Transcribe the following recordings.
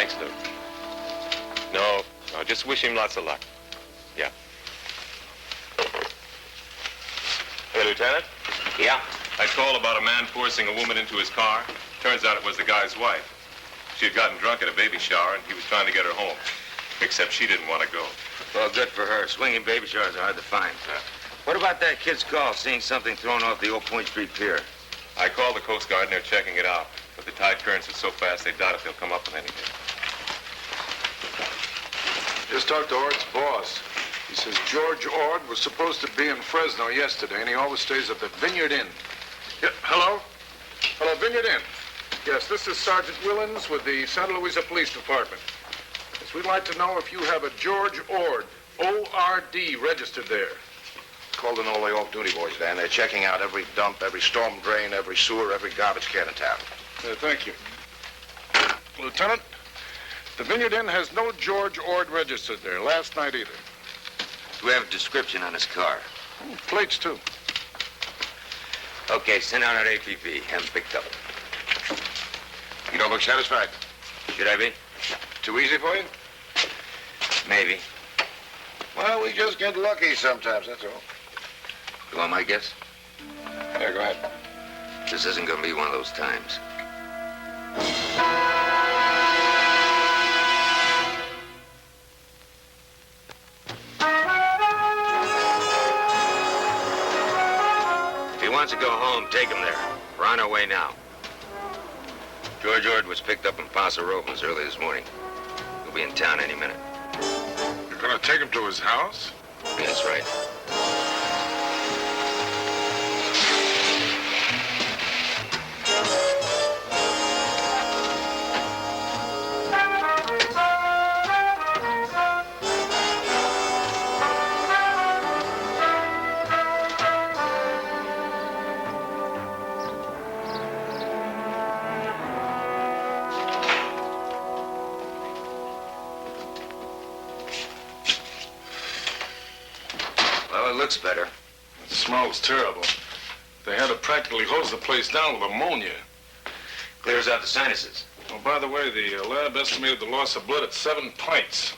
Thanks, Luke. No, just wish him lots of luck. Yeah. Hey, Lieutenant? Yeah? I called about a man forcing a woman into his car. Turns out it was the guy's wife. She had gotten drunk at a baby shower, and he was trying to get her home. Except she didn't want to go. Well, good for her. Swinging baby showers are hard to find. Yeah. What about that kid's call, seeing something thrown off the Old Point Street pier? I called the Coast Guard, and they're checking it out. But the tide currents are so fast, they doubt if they'll come up with anything. Just talked to Ord's boss. He says George Ord was supposed to be in Fresno yesterday, and he always stays at the Vineyard Inn. Yeah, hello? Hello, Vineyard Inn. Yes, this is Sergeant Willens with the Santa Luisa Police Department. Yes, we'd like to know if you have a George Ord, O-R-D, registered there. Called in all the off-duty boys, Dan. They're checking out every dump, every storm drain, every sewer, every garbage can in town. Thank you. Lieutenant, the Vineyard Inn has no George Ord registered there. Last night either. Do we have a description on his car? Plates, too. Okay, send out an APB. Have him picked up. You don't look satisfied. Should I be? Too easy for you? Maybe. Well, we just get lucky sometimes, that's all. You want my guess? Yeah, go ahead. This isn't going to be one of those times. If he wants to go home, take him there. We're on our way now. George Ord was picked up in Paso Robles early this morning. He'll be in town any minute. You're going to take him to his house? Yeah, that's right. Looks better. It smells terrible. They had to practically hose the place down with ammonia. Clears out the sinuses. Oh, by the way, the lab estimated the loss of blood at 7 pints.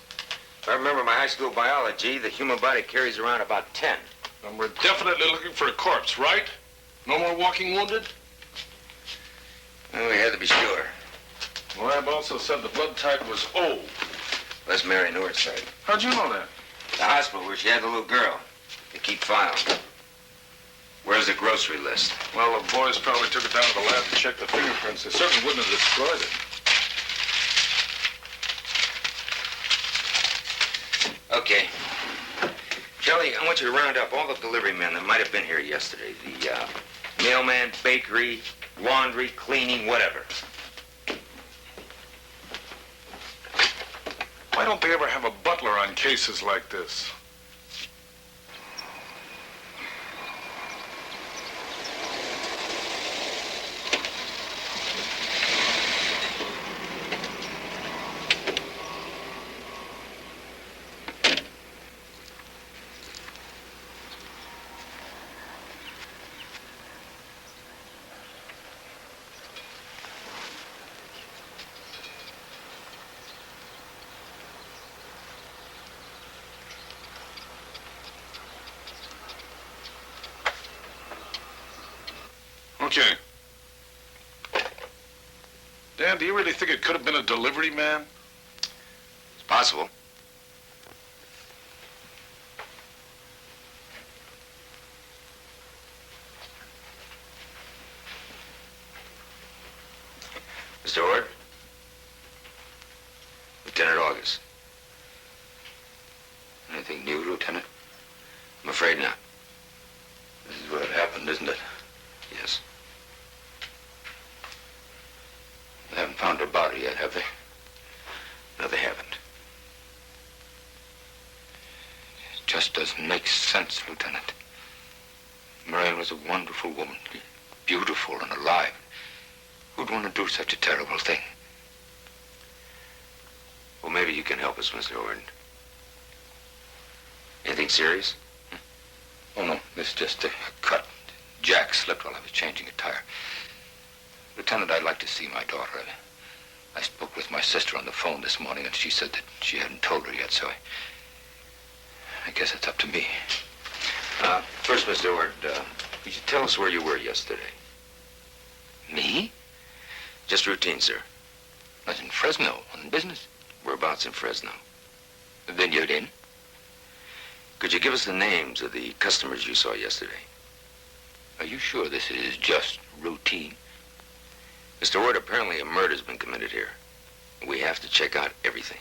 If I remember my high school biology, the human body carries around about 10. And we're definitely looking for a corpse, right? No more walking wounded? Well, we had to be sure. The lab also said the blood type was O. That's Mary Newart's side. How'd you know that? The hospital where she had the little girl. They keep files. Where's the grocery list? Well, the boys probably took it down to the lab to check the fingerprints. They certainly wouldn't have destroyed it. Okay. Kelly, I want you to round up all the delivery men that might have been here yesterday. The mailman, bakery, laundry, cleaning, whatever. Why don't they ever have a butler on cases like this? Okay. Dan, do you really think it could have been a delivery man? It's possible. Mr. Ord? Lieutenant August. Anything new, Lieutenant? I'm afraid not. This is what happened, isn't it? Yes. They haven't found her body yet, have they? No, they haven't. It just doesn't make sense, Lieutenant. Marion was a wonderful woman, beautiful and alive. Who'd want to do such a terrible thing? Well, maybe you can help us, Mr. Ord. Anything serious? Oh, no, this is just a cut. Jack slipped while I was changing a tire. Lieutenant, I'd like to see my daughter. I spoke with my sister on the phone this morning, and she said that she hadn't told her yet, so I guess it's up to me. First, Mr. Ord, could you tell us where you were yesterday? Me? Just routine, sir. I was in Fresno on business. Whereabouts in Fresno? The Vineyard Inn. Could you give us the names of the customers you saw yesterday? Are you sure this is just routine? Mr. Ord, apparently a murder's been committed here. We have to check out everything.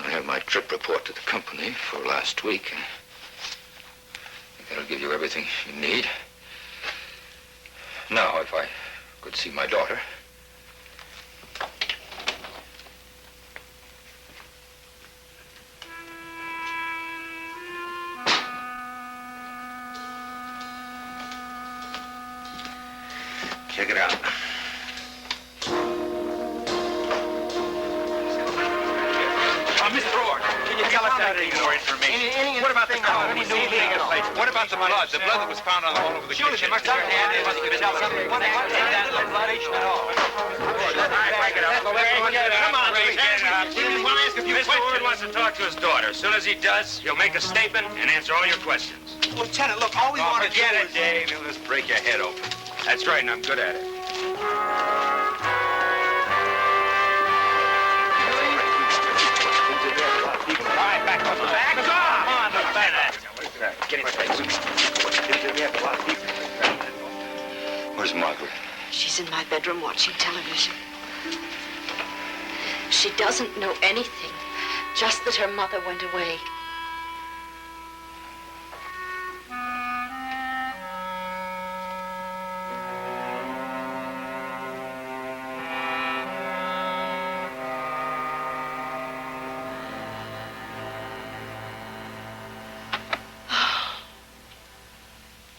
I have my trip report to the company for last week. I think that'll give you everything you need. Now, if I could see my daughter. Check it out. Mr. Ord, can you tell us any more information? What about the car? What about the blood? The blood that was found all over the kitchen. Surely, they must have tell us something. What that blood at all? Come on, Mr. Ord wants to talk to his daughter. As soon as he does, he'll make a statement and answer all your questions. Lieutenant, look, all we want to get it, Dave. He'll just break your head open. That's right, and I'm good at it. All right, back off. Back off! Come on, Lieutenant. Get his face. Where's Margaret? She's in my bedroom watching television. She doesn't know anything, just that her mother went away.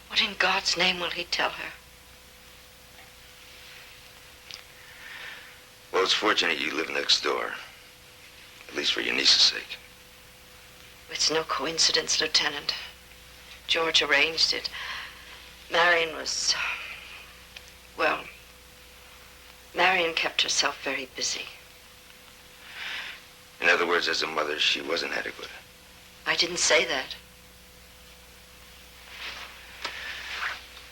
What in God's name will he tell her? Well, it's fortunate you live next door. At least for your niece's sake. It's no coincidence, Lieutenant. George arranged it. Marion was... well, Marion kept herself very busy. In other words, as a mother, she wasn't adequate. I didn't say that.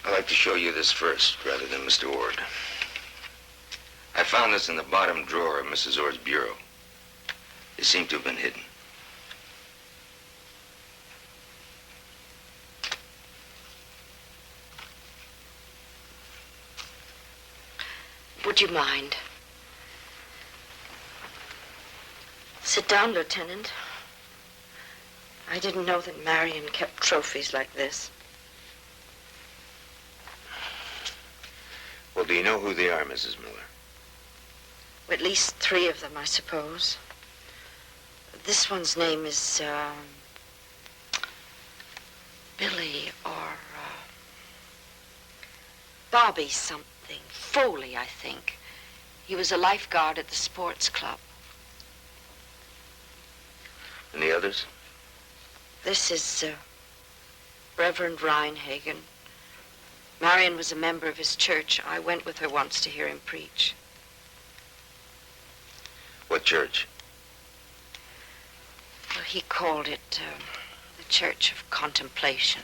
I'd like to show you this first, rather than Mr. Ord. I found this in the bottom drawer of Mrs. Ord's bureau. It seemed to have been hidden. Would you mind? Sit down, Lieutenant. I didn't know that Marion kept trophies like this. Well, do you know who they are, Mrs. Miller? At least 3 of them, I suppose. This one's name is, Billy or, Bobby something. Foley, I think. He was a lifeguard at the sports club. And the others? This is, Reverend Reinhagen. Marion was a member of his church. I went with her once to hear him preach. What church? Well, he called it the Church of Contemplation.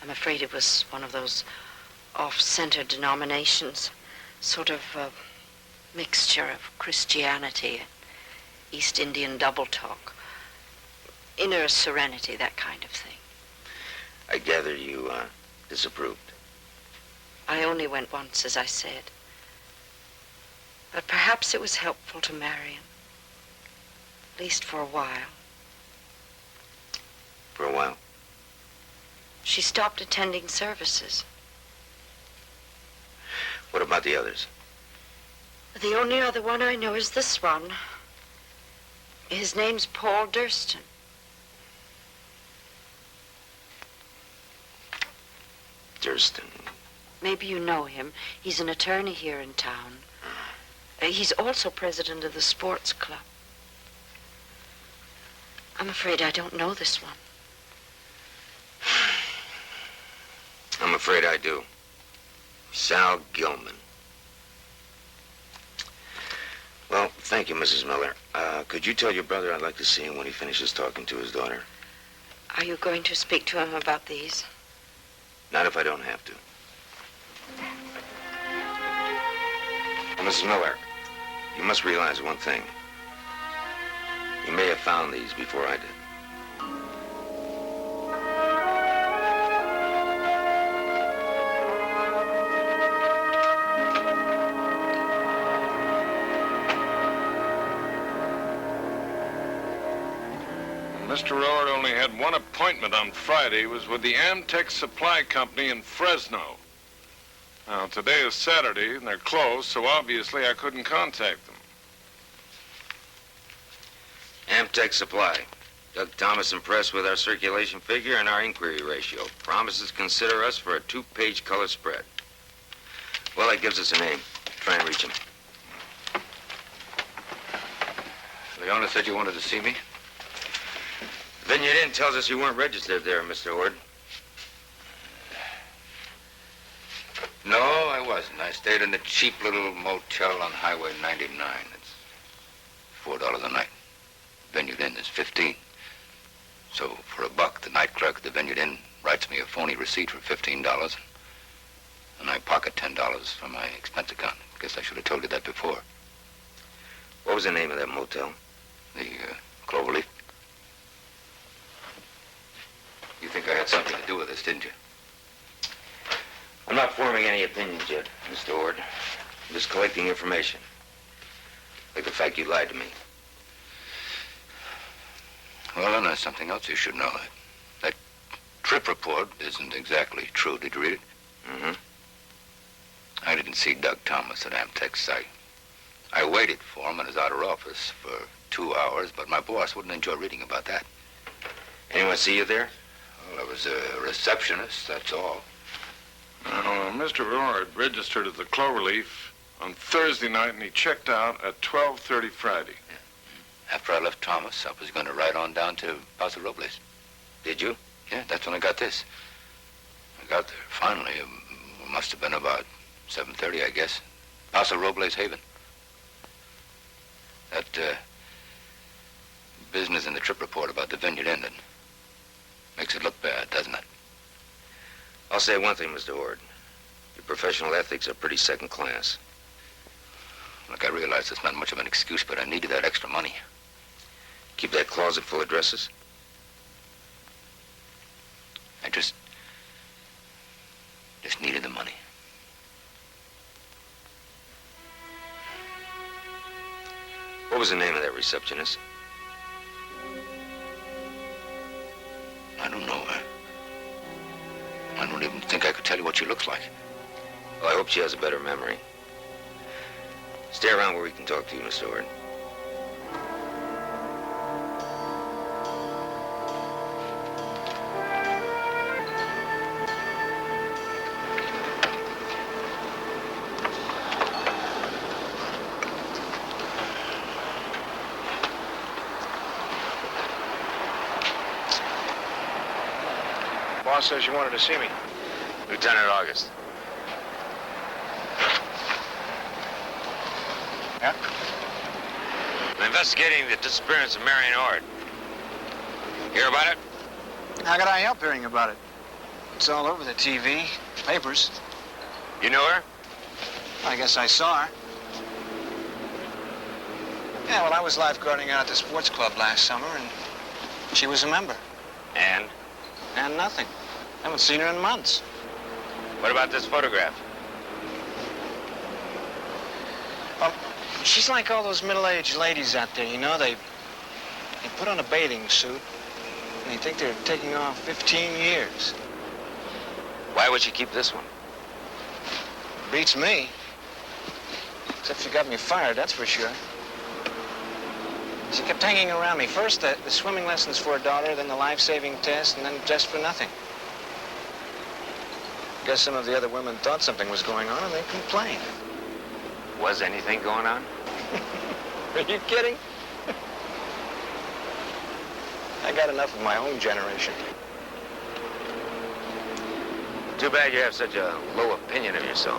I'm afraid it was one of those off-center denominations, sort of a mixture of Christianity and East Indian double talk, inner serenity, that kind of thing. I gather you disapproved. I only went once, as I said. But perhaps it was helpful to Marion. At least for a while. For a while? She stopped attending services. What about the others? The only other one I know is this one. His name's Paul Durston. Durston. Maybe you know him. He's an attorney here in town. He's also president of the sports club. I'm afraid I don't know this one. I'm afraid I do. Sal Gilman. Thank you, Mrs. Miller. Could you tell your brother I'd like to see him when he finishes talking to his daughter? Are you going to speak to him about these? Not if I don't have to. Mrs. Miller, you must realize one thing. You may have found these before I did. Mr. Ord only had one appointment on Friday. It was with the Amtex Supply Company in Fresno. Now, today is Saturday, and they're closed, so obviously I couldn't contact them. Amtex Supply. Doug Thomas impressed with our circulation figure and our inquiry ratio. Promises to consider us for a 2-page color spread. Well, that gives us a name. Try and reach him. Leona said you wanted to see me? Vineyard Inn tells us you weren't registered there, Mr. Ord. No, I wasn't. I stayed in a cheap little motel on Highway 99. It's $4 a night. Vineyard Inn is $15. So for $1, the night clerk at the Vineyard Inn writes me a phony receipt for $15, and I pocket $10 from my expense account. Guess I should have told you that before. What was the name of that motel? The Cloverleaf. You think I had something to do with this, didn't you? I'm not forming any opinions yet, Mr. Ord. I'm just collecting information. Like the fact you lied to me. Well, then there's something else you should know. That trip report isn't exactly true. Did you read it? Mm-hmm. I didn't see Doug Thomas at Amtex. I waited for him in his outer office for 2 hours, but my boss wouldn't enjoy reading about that. Anyone see you there? Well, I was a receptionist, that's all. Now, Mr. Ord registered at the Cloverleaf on Thursday night, and he checked out at 12:30 Friday. Yeah. After I left Thomas, I was going to ride on down to Paso Robles. Did you? Yeah, that's when I got this. I got there finally. It must have been about 7:30, I guess. Paso Robles Haven. That business in the trip report about the Vineyard Inn makes it look bad, doesn't it? I'll say one thing, Mr. Ord. Your professional ethics are pretty second class. Look, I realize it's not much of an excuse, but I needed that extra money. Keep that closet full of dresses? I just needed the money. What was the name of that receptionist? I don't know. I don't even think I could tell you what she looks like. Well, I hope she has a better memory. Stay around where we can talk to you, Mr. Ord. Boss says you wanted to see me. Lieutenant August. Yeah? I'm investigating the disappearance of Marion Ord. Hear about it? How could I help hearing about it? It's all over the TV, papers. You know her? I guess I saw her. Yeah, well, I was lifeguarding out at the sports club last summer, and she was a member. And? And nothing. Haven't seen her in months. What about this photograph? Well, she's like all those middle-aged ladies out there, you know. They put on a bathing suit, and they think they're taking off 15 years. Why would she keep this one? Beats me. Except she got me fired, that's for sure. She kept hanging around me. First, the swimming lessons for her daughter, then the life-saving test, and then just for nothing. Guess some of the other women thought something was going on, and they complained. Was anything going on? Are you kidding? I got enough of my own generation. Too bad you have such a low opinion of yourself.